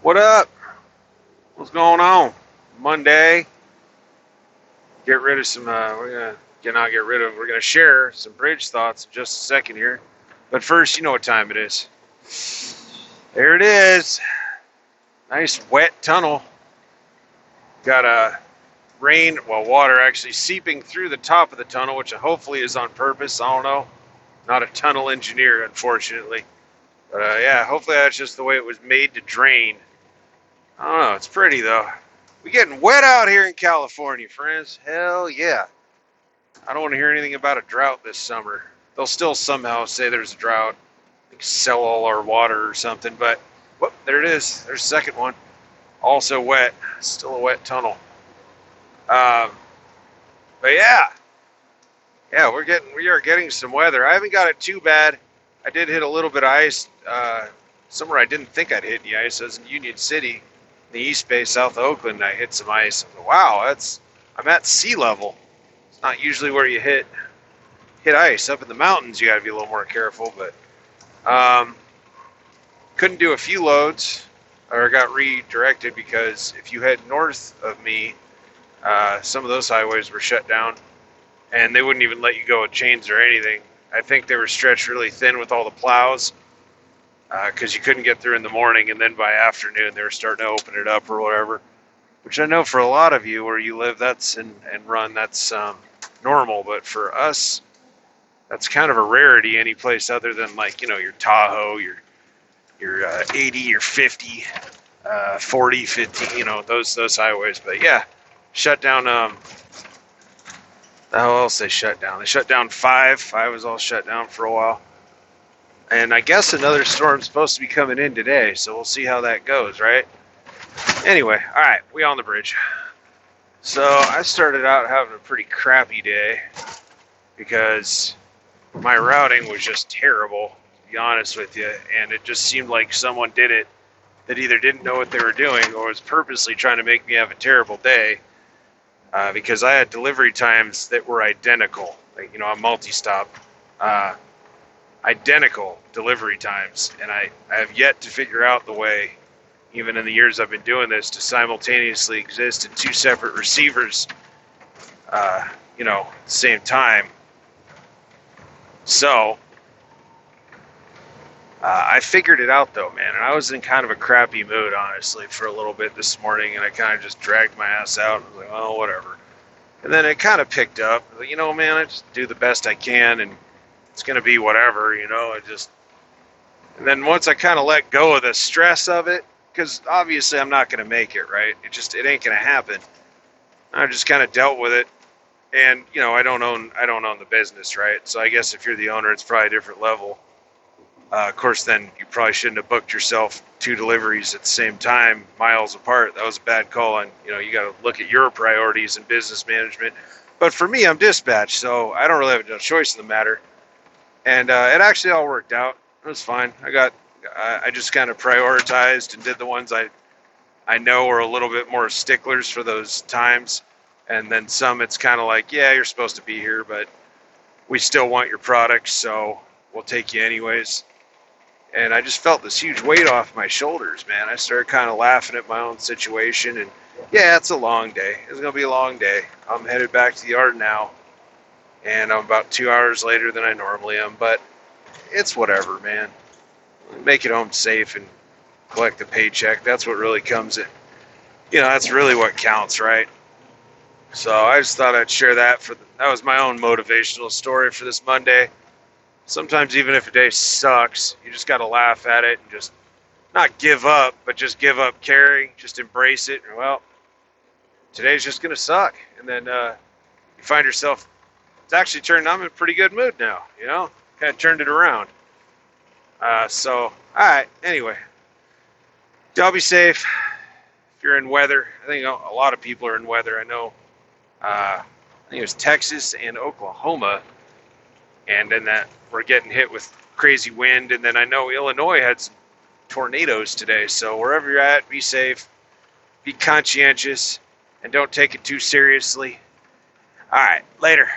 What up? What's going on? Monday. Get rid of some. We're gonna share some bridge thoughts in just a second here. But first, you know what time it is. There it is. Nice wet tunnel. Got a water actually seeping through the top of the tunnel, which hopefully is on purpose. I don't know. Not a tunnel engineer, unfortunately. But yeah, hopefully that's just the way it was made to drain. I don't know. It's pretty though. We getting wet out here in California, friends. Hell yeah. I don't want to hear anything about a drought this summer. They'll still somehow say there's a drought. They sell all our water or something, but whoop, there it is. There's a second one. Also wet. Still a wet tunnel. Um, but yeah. Yeah, we are getting some weather. I haven't got it too bad. I did hit a little bit of ice somewhere I didn't think I'd hit any ice. I was in Union City, the East Bay, south of Oakland. I hit some ice. Wow, I'm at sea level. It's not usually where you hit ice. Up in the mountains, you got to be a little more careful. But couldn't do a few loads, or got redirected because if you head north of me, some of those highways were shut down, and they wouldn't even let you go with chains or anything. I think they were stretched really thin with all the plows because you couldn't get through in the morning, and then by afternoon they were starting to open it up or whatever. Which I know for a lot of you where you live, that's and run, that's normal. But for us, that's kind of a rarity. Any place other than your Tahoe, your 80, your 50, 40, 50, those highways. But yeah, shut down. How else they shut down? They shut down 5. 5 was all shut down for a while. And I guess another storm's supposed to be coming in today, so we'll see how that goes, right? Anyway, all right, we on the bridge. So I started out having a pretty crappy day because my routing was just terrible, to be honest with you, and it just seemed like someone did it that either didn't know what they were doing or was purposely trying to make me have a terrible day. Because I had delivery times that were identical. I'm multi-stop. Identical delivery times. And I have yet to figure out the way, even in the years I've been doing this, to simultaneously exist in 2 separate receivers, at the same time. So, I figured it out though, man. And I was in kind of a crappy mood, honestly, for a little bit this morning, and I kind of just dragged my ass out and was like, oh, whatever. And then it kind of picked up. Man, I just do the best I can, and it's going to be whatever, And then once I kind of let go of the stress of it, because obviously I'm not going to make it, right? It ain't going to happen. I just kind of dealt with it. And, I don't own the business, right? So I guess if you're the owner, it's probably a different level. Of course, then you probably shouldn't have booked yourself 2 deliveries at the same time, miles apart. That was a bad call. And, you got to look at your priorities in business management. But for me, I'm dispatched, so I don't really have a choice in the matter. And it actually all worked out. It was fine. I just kind of prioritized and did the ones I know are a little bit more sticklers for those times. And then some, it's kind of like, yeah, you're supposed to be here, but we still want your products, so we'll take you anyways. And I just felt this huge weight off my shoulders, man. I started kind of laughing at my own situation. And yeah, it's a long day. It's going to be a long day. I'm headed back to the yard now. And I'm about 2 hours later than I normally am. But it's whatever, man. Make it home safe and collect the paycheck. That's what really comes in. That's really what counts, right? So I just thought I'd share that. That was my own motivational story for this Monday. Sometimes even if a day sucks, you just got to laugh at it and just not give up, but just give up caring, just embrace it. Well, today's just going to suck. And then you find yourself, I'm in a pretty good mood now, kind of turned it around. So, all right, anyway, y'all be safe. If you're in weather, I think a lot of people are in weather. I know, I think it was Texas and Oklahoma. And then that we're getting hit with crazy wind. And then I know Illinois had some tornadoes today. So wherever you're at, be safe, be conscientious, and don't take it too seriously. All right, later.